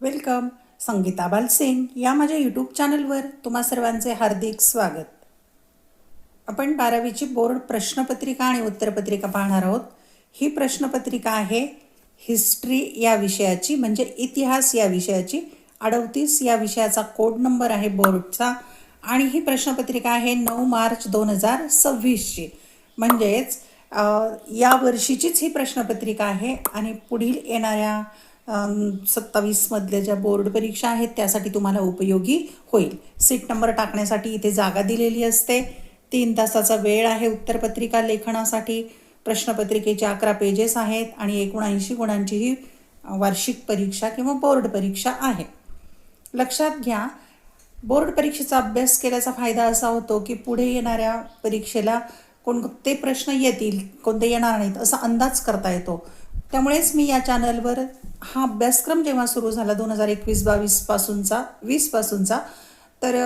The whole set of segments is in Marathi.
वेलकम. संगीता बालसेन या माझ्या यूट्यूब चॅनलवर तुम्हा सर्वांचे हार्दिक स्वागत. आपण 12वीची बोर्ड प्रश्नपत्रिका आणि उत्तरपत्रिका पाहणार आहोत. ही प्रश्नपत्रिका आहे हिस्ट्री या विषयाची, म्हणजे इतिहास या विषयाची. 38 या विषयाचा कोड नंबर आहे बोर्डचा. आणि ही प्रश्नपत्रिका आहे 9 मार्च 2026ची, म्हणजेच या वर्षीचीच ही प्रश्नपत्रिका आहे. आणि पुढील येणाऱ्या 27मधल्या ज्या बोर्ड परीक्षा आहेत त्यासाठी तुम्हाला उपयोगी होईल. सीट नंबर टाकण्यासाठी इथे जागा दिलेली असते. 3 तासाचा वेळ आहे उत्तरपत्रिका लेखनासाठी. प्रश्नपत्रिकेचे 11 पेजेस आहेत आणि 79 गुणांची ही वार्षिक परीक्षा किंवा बोर्ड परीक्षा आहे. लक्षात घ्या, बोर्ड परीक्षेचा अभ्यास केल्याचा फायदा असा होतो की पुढे येणाऱ्या परीक्षेला कोणते प्रश्न येतील, कोणते येणार नाहीत असा अंदाज करता येतो. त्यामुळेच मी या चॅनलवर हा अभ्यासक्रम जेव्हा सुरू झाला 2021-22 पासूनचा 20 पासूनचा, तर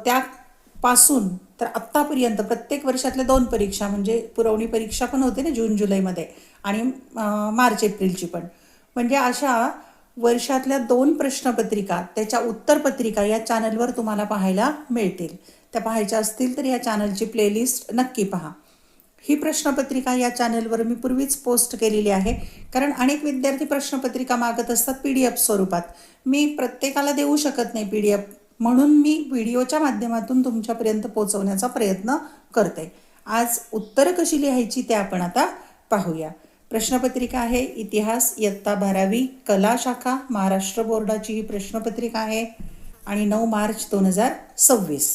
त्यापासून तर आत्तापर्यंत प्रत्येक वर्षातल्या 2 परीक्षा, म्हणजे पुरवणी परीक्षा पण होते ना जून जुलैमध्ये, आणि मार्च एप्रिलची पण, म्हणजे अशा वर्षातल्या 2 प्रश्नपत्रिका त्याच्या उत्तरपत्रिका या चॅनलवर तुम्हाला पाहायला मिळतील. त्या पाहायच्या असतील तर या चॅनलची प्लेलिस्ट नक्की पहा. ही प्रश्नपत्रिका या चॅनलवर मी पूर्वीच पोस्ट केलेली आहे, कारण अनेक विद्यार्थी प्रश्नपत्रिका मागत असतात PDF स्वरूपात. मी प्रत्येकाला देऊ शकत नाही PDF, म्हणून मी व्हिडिओच्या माध्यमातून तुमच्यापर्यंत पोहोचवण्याचा प्रयत्न करते. आज उत्तरं कशी लिहायची ते आपण आता पाहूया. प्रश्नपत्रिका आहे इतिहास इयत्ता 12वी कला शाखा, महाराष्ट्र बोर्डाची ही प्रश्नपत्रिका आहे आणि 9 मार्च 2026.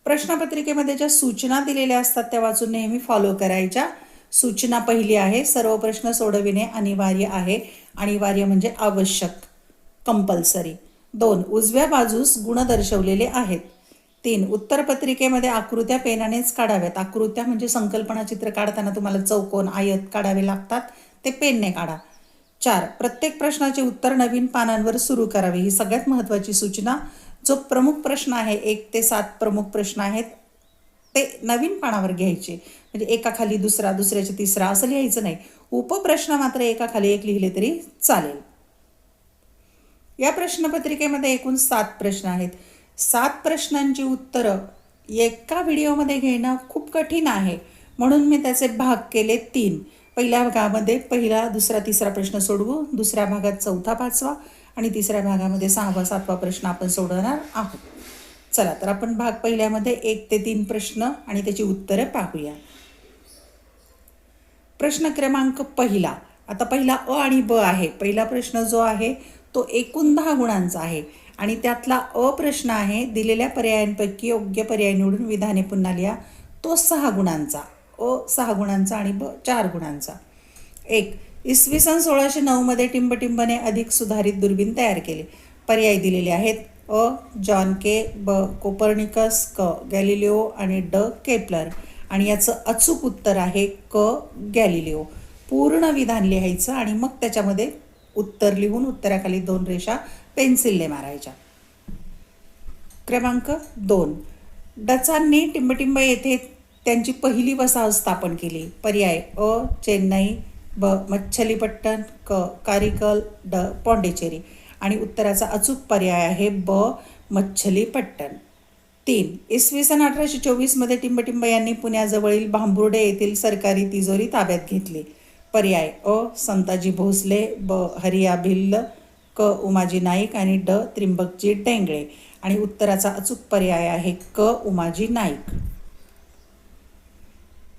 प्रश्नपत्रिकेमध्ये ज्या सूचना दिलेल्या असतात त्या वाचून नेहमी फॉलो करायच्या. सूचना पहिली आहे, सर्व प्रश्न सोडविणे अनिवार्य आहे. अनिवार्य म्हणजे आवश्यक, कंपल्सरी. 2, उजव्या बाजूस गुण दर्शवलेले आहेत. 3, उत्तरपत्रिकेमध्ये आकृत्या पेनानेच काढाव्यात. आकृत्या म्हणजे संकल्पना चित्र काढताना तुम्हाला चौकोन, आयत काढावे लागतात, ते पेनने काढा. 4, प्रत्येक प्रश्नाचे उत्तर नवीन पानांवर सुरू करावे. ही सगळ्यात महत्त्वाची सूचना. जो प्रमुख प्रश्न आहे, 1 ते 7 प्रमुख प्रश्न आहेत, ते नवीन पानावर घ्यायचे. म्हणजे एकाखाली दुसरा, दुसऱ्याच्या तिसरा असं लिहायचं नाही. उपप्रश्न मात्र एकाखाली एक लिहिले तरी चालेल. या प्रश्नपत्रिकेमध्ये एकूण 7 प्रश्न आहेत. 7 प्रश्नांची उत्तरं एका व्हिडिओमध्ये घेणं खूप कठीण आहे, म्हणून मी त्याचे भाग केले 3. पहिल्या भागामध्ये पहिला, दुसरा, तिसरा प्रश्न सोडवू, दुसऱ्या भागात चौथा, पाचवा आणि तिसऱ्या भागामध्ये 6वा, 7वा प्रश्न आपण सोडवणार आहोत. चला तर आपण भाग पहिल्यामध्ये 1 ते 3 प्रश्न आणि त्याची उत्तरं पाहूया. प्रश्न क्रमांक पहिला. आता पहिला अ आणि ब आहे. पहिला प्रश्न जो आहे तो एकूण 10 गुणांचा आहे आणि त्यातला अ प्रश्न आहे, दिलेल्या पर्यायांपैकी योग्य पर्याय निवडून विधाने पुन्हा लिहा. तो 6 गुणांचा. अ 6 गुणांचा आणि ब 4 गुणांचा. 1, इसवी सन 1609 मध्ये टिंबटिंबने अधिक सुधारित दुर्बीण तयार केली. पर्याय दिलेले आहेत. अ जॉन के, ब कोपर्निकस, क गॅलिलिओ आणि ड केपलर. आणि याचं अचूक उत्तर आहे क गॅलिलिओ. पूर्ण विधान लिहायचं आणि मग त्याच्यामध्ये उत्तर लिहून उत्तराखाली 2 रेषा पेन्सिलने मारायच्या. क्रमांक 2, डचांनी टिंबटिंब येथे त्यांची पहिली वसाहत स्थापन केली. पर्याय अ चेन्नई, ब मच्छलीपट्टण, क कारिकल, ड पॉंडिचेरी. आणि उत्तराचा अचूक पर्याय आहे ब मच्छलीपट्टण. 3, इसवी सन 1824 मध्ये टिंबटिंब यांनी पुण्याजवळील भांबुर्डे येथील सरकारी तिजोरी ताब्यात घेतली. पर्याय अ संताजी भोसले, ब हरिया भिल्ल, क उमाजी नाईक आणि ड त्रिंबकजी डेंगळे. आणि उत्तराचा अचूक पर्याय आहे क उमाजी नाईक.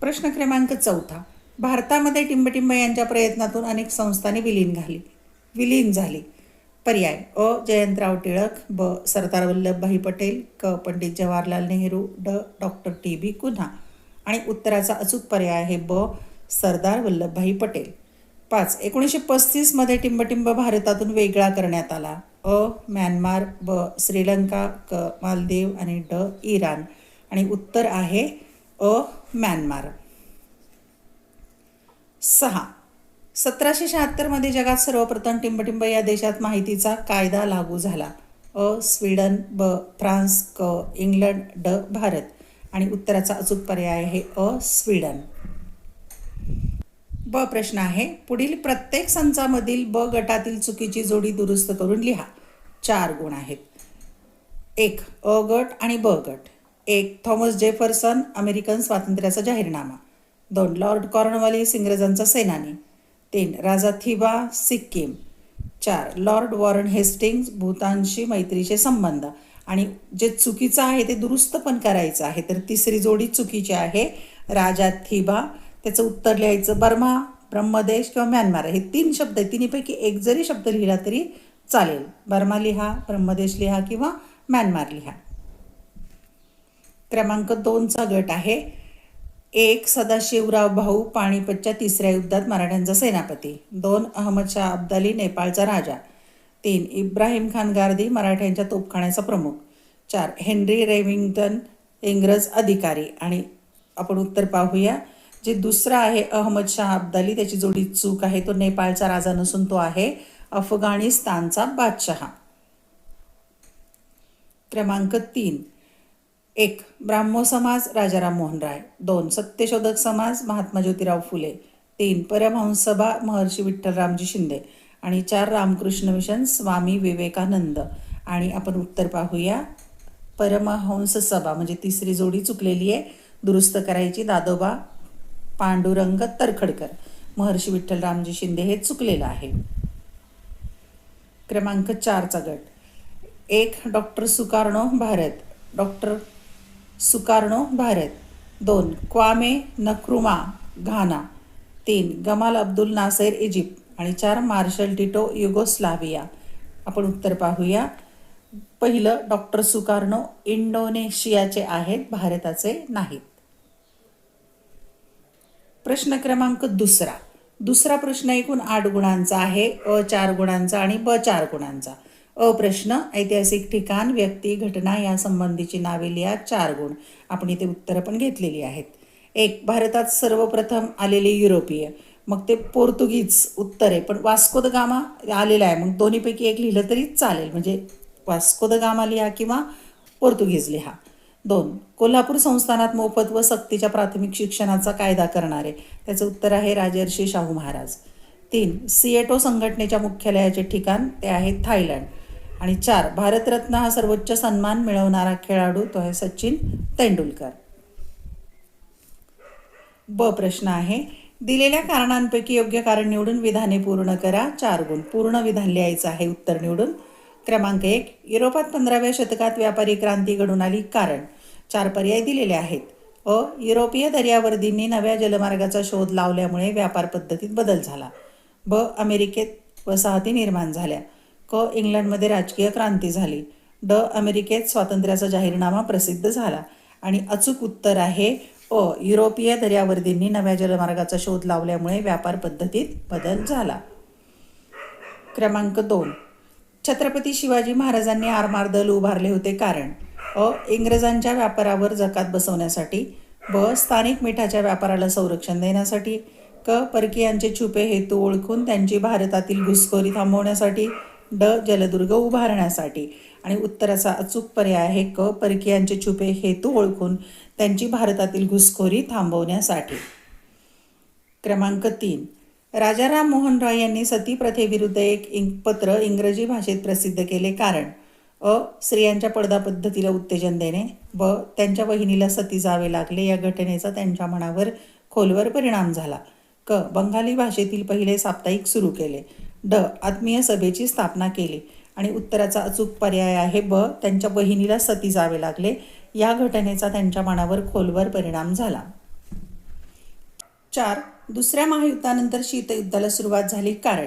प्रश्न क्रमांक 4, भारतामध्ये टिंबटिंब यांच्या प्रयत्नातून अनेक संस्थांनी विलीन झाली. पर्याय अ जयंतराव टिळक, ब सरदार वल्लभभाई पटेल, क पंडित जवाहरलाल नेहरू, ड डॉक्टर TB कुन्हा. आणि उत्तराचा अचूक पर्याय आहे ब सरदार वल्लभभाई पटेल. 5, 1935 मध्ये टिंबटिंब भारतातून वेगळा करण्यात आला. अ म्यानमार, ब श्रीलंका, क मालदीव आणि ड इराण. आणि उत्तर आहे अ म्यानमार. 6, 1776 मध्ये जगात सर्वप्रथम टिंबटिंब या देशात माहितीचा कायदा लागू झाला. अ स्वीडन, ब फ्रान्स, क इंग्लंड, ड भारत. आणि उत्तराचा अचूक पर्याय आहे अ स्वीडन. ब प्रश्न आहे, पुढील प्रत्येक संचामधील ब गटातील चुकीची जोडी दुरुस्त करून लिहा. 4 गुण आहेत. 1 अ गट आणि ब गट. 1 थॉमस जेफरसन, अमेरिकन स्वातंत्र्याचा जाहीरनामा. 2 लॉर्ड कॉर्नवालिस, इंग्रजांचा सेनानी. 3 राजा थिबा, सिक्कीम. 4 लॉर्ड वॉरन हेस्टिंग्ज, भूतानशी मैत्रीचे संबंध. आणि जे चुकीचं आहे ते दुरुस्त पण करायचं आहे, तर तिसरी जोडी चुकीची आहे, राजा थिबा. त्याचं उत्तर लिहायचं बर्मा, ब्रह्मदेश किंवा म्यानमार. हे 3 शब्द आहेत, तिन्हीपैकी एक जरी शब्द लिहिला तरी चालेल. बर्मा लिहा, ब्रह्मदेश लिहा किंवा म्यानमार लिहा. क्रमांक 2चा गट आहे. 1 सदाशिवराव भाऊ, पानिपतच्या 3ऱ्या युद्धात मराठ्यांचा सेनापती. 2 अहमदशाह अब्दाली, नेपाळचा राजा. 3 इब्राहिम खान गारदी, मराठ्यांच्या तोफखान्याचा प्रमुख. 4 हेनरी रेमिंग्टन, इंग्रज अधिकारी. आणि आपण उत्तर पाहूया. जे दुसरं आहे अहमदशाह अब्दाली, त्याची जोडी चूक आहे. तो नेपाळचा राजा नसून तो आहे अफगाणिस्तानचा बादशहा. क्रमांक 3 1 ब्राह्मो समाज, राजाराम मोहन राय. 2 सत्यशोधक समाज, महात्मा ज्योतिराव फुले. 3 परमहंस सभा, महर्षी विठ्ठलरामजी शिंदे. आणि 4 रामकृष्ण मिशन, स्वामी विवेकानंद. आणि आपण उत्तर पाहूया. परमहंस सभा म्हणजे तिसरी जोडी चुकलेली आहे, दुरुस्त करायची. दादोबा पांडुरंग तरखडकर, महर्षी विठ्ठलरामजी शिंदे हे चुकलेलं आहे. क्रमांक 4चा गट. 1 doctor Sukarno, Bharat. Doctor Sukarno, Bharat. 2 Kwame Nkrumah, Ghana. 3 Gamal Abdul Nasser, Egypt. आणि 4 मार्शल टिटो, युगोस्लाविया. आपण उत्तर पाहूया. पहिलं डॉक्टर सुकार्णो इंडोनेशियाचे आहेत, भारताचे नाहीत. प्रश्न क्रमांक 2. प्रश्न एकूण 8 गुणांचा आहे. अ 4 गुणांचा आणि ब 4 गुणांचा. अ प्रश्न, ऐतिहासिक ठिकाण, व्यक्ती, घटना या संबंधीची नावे लिहा. 4 गुण. आपण इथे उत्तरं पण घेतलेली आहेत. 1 भारतात सर्वप्रथम आलेले युरोपीय. मग ते पोर्तुगीज उत्तर आहे, पण वास्को द गामा आलेला आहे. मग दोन्हीपैकी एक लिहिलं तरी चालेल, म्हणजे वास्को द गामा लिहा किंवा पोर्तुगीज लिहा. 2 कोल्हापूर संस्थानात मोफत व सक्तीच्या प्राथमिक शिक्षणाचा कायदा करणारे. त्याचं उत्तर आहे राजर्षी शाहू महाराज. 3 सिएटो संघटनेच्या मुख्यालयाचे ठिकाण, ते आहे थायलंड. आणि 4 भारतरत्न हा सर्वोच्च सन्मान मिळवणारा खेळाडू, तो आहे सचिन तेंडुलकर. ब प्रश्न आहे, दिलेल्या कारणांपैकी योग्य कारण निवडून विधाने पूर्ण करा. 4 गुण. पूर्ण विधान लिहायचं आहे उत्तर निवडून. क्रमांक 1 युरोपात 15व्या शतकात व्यापारी क्रांती घडून आली. कारण. 4 पर्याय दिलेले आहेत. अ युरोपीय दर्यावर्दींनी नव्या जलमार्गाचा शोध लावल्यामुळे व्यापार पद्धतीत बदल झाला. ब अमेरिकेत वसाहती निर्माण झाल्या. क इंग्लंडमध्ये राजकीय क्रांती झाली. ड अमेरिकेत स्वातंत्र्याचा जाहीरनामा प्रसिद्ध झाला. आणि अचूक उत्तर आहे अ युरोपीय दर्यावर्दींनी नव्या जलमार्गाचा शोध लावल्यामुळे व्यापार पद्धतीत बदल झाला. क्रमांक 2 छत्रपती शिवाजी महाराजांनी आरमार दल उभारले होते. कारण. अ इंग्रजांच्या व्यापारावर जकात बसवण्यासाठी. ब स्थानिक मिठाच्या व्यापाराला संरक्षण देण्यासाठी. क परकीयांचे छुपे हेतू ओळखून त्यांची भारतातील घुसखोरी थांबवण्यासाठी. ड जलदुर्ग उभारण्यासाठी. आणि उत्तराचा अचूक पर्याय आहे क परकीयांचे छुपे हेतू ओळखून त्यांची भारतातील घुसखोरी थांबवण्यासाठी. क्रमांक 3 राजाराम मोहन रॉय यांनी सती प्रथेविरुद्ध एक पत्र इंग्रजी भाषेत प्रसिद्ध केले. कारण. अ स्त्रियांच्या पडदा पद्धतीला उत्तेजन देणे. ब त्यांच्या वहिनीला सती जावे लागले, या घटनेचा त्यांच्या मनावर खोलवर परिणाम झाला. क बंगाली भाषेतील पहिले साप्ताहिक सुरू केले. ड आत्मीय सभेची स्थापना केली. आणि उत्तराचा अचूक पर्याय आहे ब त्यांच्या बहिणीला सती जावे लागले, या घटनेचा त्यांच्या मनावर खोलवर परिणाम झाला. 4 दुसऱ्या महायुद्धानंतर शीतयुद्धाला सुरुवात झाली. कारण.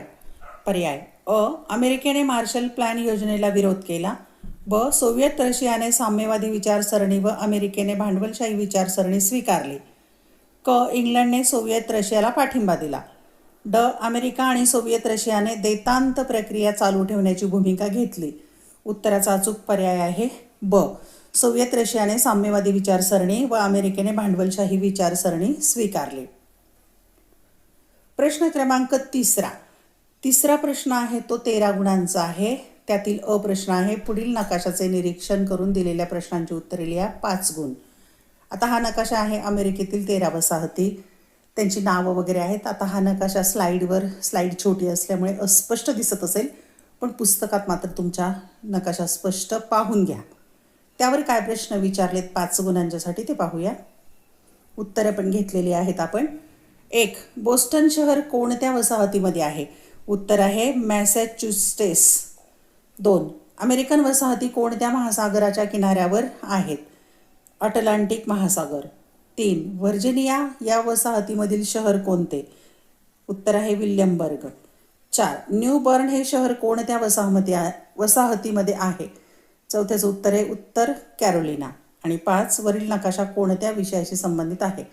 पर्याय अ अमेरिकेने मार्शल प्लॅन योजनेला विरोध केला. ब सोव्हिएत रशियाने साम्यवादी विचारसरणी व अमेरिकेने भांडवलशाही विचारसरणी स्वीकारली. क इंग्लंडने सोव्हिएत रशियाला पाठिंबा दिला. ड अमेरिका आणि सोव्हिएत रशियाने देतांत प्रक्रिया चालू ठेवण्याची भूमिका घेतली. उत्तराचा अचूक पर्याय आहे ब सोव्हिएत रशियाने साम्यवादी विचारसरणी व अमेरिकेने भांडवलशाही विचारसरणी स्वीकारली. प्रश्न क्रमांक 3. प्रश्न आहे तो 13 गुणांचा आहे. त्यातील अ प्रश्न आहे, पुढील नकाशाचे निरीक्षण करून दिलेल्या प्रश्नांची उत्तरे लिहा. 5 गुण. आता हा नकाशा आहे अमेरिकेतील 13 वसाहती. त्यांची नावं वगैरे आहेत. आता हा नकाशा स्लाईड छोटी असल्यामुळे अस्पष्ट दिसत असेल, पण पुस्तकात मात्र तुमच्या नकाशा स्पष्ट पाहून घ्या. त्यावर काय प्रश्न विचारलेत 5 गुणांच्यासाठी ते पाहूया. उत्तरं पण घेतलेली आहेत आपण. 1. बोस्टन शहर कोणत्या वसाहतीमध्ये आहे? उत्तर आहे मॅसॅच्युसेट्स. 2. अमेरिकन वसाहती कोणत्या महासागराच्या किनाऱ्यावर आहेत? अटलांटिक महासागर. 3. व्हर्जिनिया या वसाहतीमधील शहर कोणते? उत्तर आहे विल्यमबर्ग. 4. न्यू बर्न हे शहर कोणत्या वसाहतीमध्ये आहे? चौथ्याचं उत्तर आहे उत्तर कॅरोलिना. आणि 5. वरील नकाशा कोणत्या विषयाशी संबंधित आहे?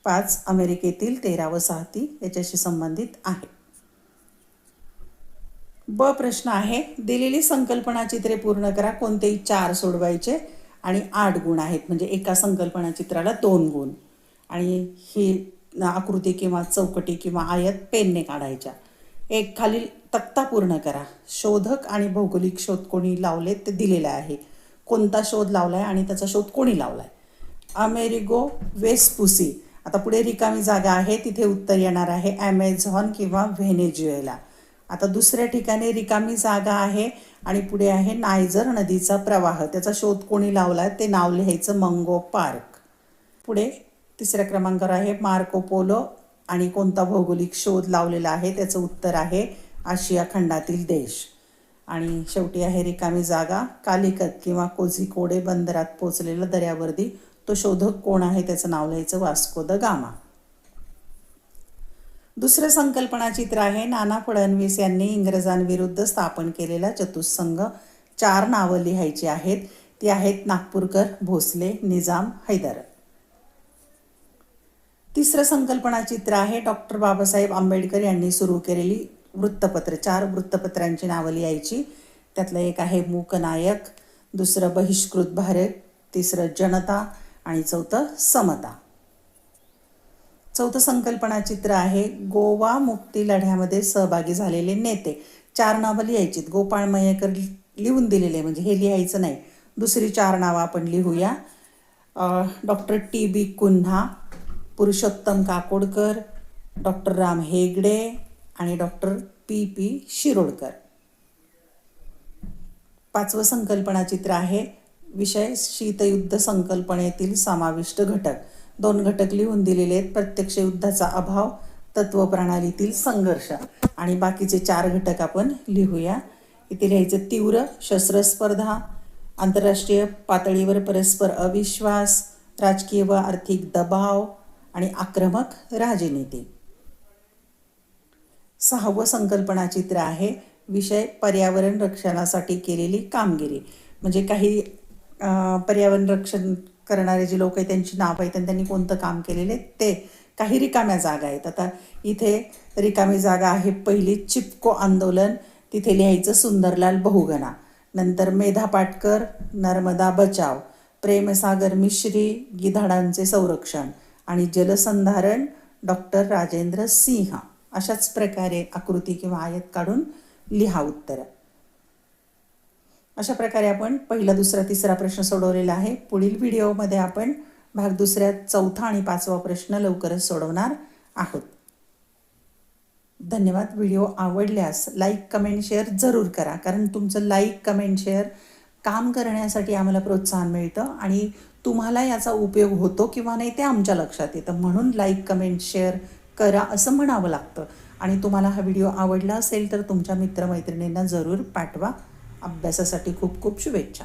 5. अमेरिकेतील 13 वसाहती याच्याशी संबंधित आहे. ब प्रश्न आहे, दिलेली संकल्पना चित्रे पूर्ण करा. कोणतेही 4 सोडवायचे आणि 8 गुण आहेत, म्हणजे एका संकल्पना चित्राला 2 गुण. आणि ही आकृती किंवा चौकटी किंवा आयत पेनने काढायच्या. 1. खालील तक्ता पूर्ण करा. शोधक आणि भौगोलिक शोध कोणी लावले ते दिलेले आहे. कोणता शोध लावलाय आणि त्याचा शोध कोणी लावलाय? Amerigo Vespucci. आता पुढे रिकामी जागा आहे, तिथे उत्तर येणार आहे ॲमेझॉन किंवा व्हेनेझुएला. आता दुसऱ्या ठिकाणी रिकामी जागा आहे आणि पुढे आहे नायजर नदीचा प्रवाह. त्याचा शोध कोणी लावला ते नाव लिहायचं मंगो पार्क. पुढे तिसऱ्या क्रमांकावर आहे मार्को पोलो आणि कोणता भौगोलिक शोध लावलेला आहे? त्याचं उत्तर आहे आशिया खंडातील देश. आणि शेवटी आहे रिकामी जागा कालिकत किंवा कोझिकोडे बंदरात पोचलेला दर्यावर्दी. तो शोधक कोण आहे? त्याचं नाव लिहायचं वास्को द गामा. दुसरं संकल्पना चित्र आहे, नाना फडणवीस यांनी इंग्रजांविरुद्ध स्थापन केलेला चतुःसंघ. 4 नावं लिहायची आहेत. ती आहेत नागपूरकर, भोसले, निजाम, हैदर. तिसरं संकल्पना चित्र आहे, डॉक्टर बाबासाहेब आंबेडकर यांनी सुरू केलेली वृत्तपत्र. 4 वृत्तपत्रांची नावं लिहायची. त्यातलं एक आहे मूकनायक, दुसरं बहिष्कृत भारत, तिसरं जनता आणि चौथं समता. चौथं संकल्पना चित्र आहे, गोवा मुक्ती लढ्यामध्ये सहभागी झालेले नेते. 4 नावं लिहायची. गोपाळ मयेकर लिहून दिलेले, म्हणजे हे लिहायचं नाही. दुसरी 4 नावं आपण लिहूया. Doctor TB Cunha, Purushottam Kakodkar, doctor Ram Hegde आणि डॉक्टर PP शिरोडकर. 5वं संकल्पना चित्र आहे, विषय शीतयुद्ध संकल्पनेतील समाविष्ट घटक. 2 घटक लिहून दिलेले आहेत. प्रत्यक्ष युद्धाचा अभाव, तत्वप्रणालीतील संघर्ष. आणि बाकीचे 4 घटक आपण लिहूया. इथे लिहायचं तीव्र शस्त्रस्पर्धा, आंतरराष्ट्रीय पातळीवर परस्पर अविश्वास, राजकीय व आर्थिक दबाव आणि आक्रमक राजनीती. 6वं संकल्पना चित्र आहे, विषय पर्यावरण रक्षणासाठी केलेली कामगिरी. म्हणजे काही पर्यावरण रक्षण करणारे जे लोक आहेत त्यांची नावं आहेत आणि त्यांनी कोणतं काम केलेले ते. काही रिकाम्या जागा आहेत. आता इथे रिकामी जागा आहे पहिली चिपको आंदोलन. तिथे लिहायचं सुंदरलाल बहुगुणा. नंतर मेधा पाटकर, नर्मदा बचाव, प्रेमसागर मिश्री, गिधाडांचे संरक्षण आणि जलसंधारण डॉक्टर राजेंद्र सिंह. अशाच प्रकारे आकृती किंवा आयत काढून लिहा उत्तर. अशा प्रकारे आपण पहिला, दुसरा, तिसरा प्रश्न सोडवलेला आहे. पुढील व्हिडिओमध्ये आपण भाग दुसऱ्या, चौथा आणि 5वा प्रश्न लवकरच सोडवणार आहोत. धन्यवाद. व्हिडिओ आवडल्यास लाईक, कमेंट, शेअर जरूर करा, कारण तुमचं लाईक, कमेंट, शेअर काम करण्यासाठी आम्हाला प्रोत्साहन मिळतं आणि तुम्हाला याचा उपयोग होतो किंवा नाही ते आमच्या लक्षात येतं. म्हणून लाईक, कमेंट, शेअर करा असं म्हणावं लागतं. आणि तुम्हाला हा व्हिडिओ आवडला असेल तर तुमच्या मित्रमैत्रिणींना जरूर पाठवा. अभ्यासासाठी खूप खूप शुभेच्छा.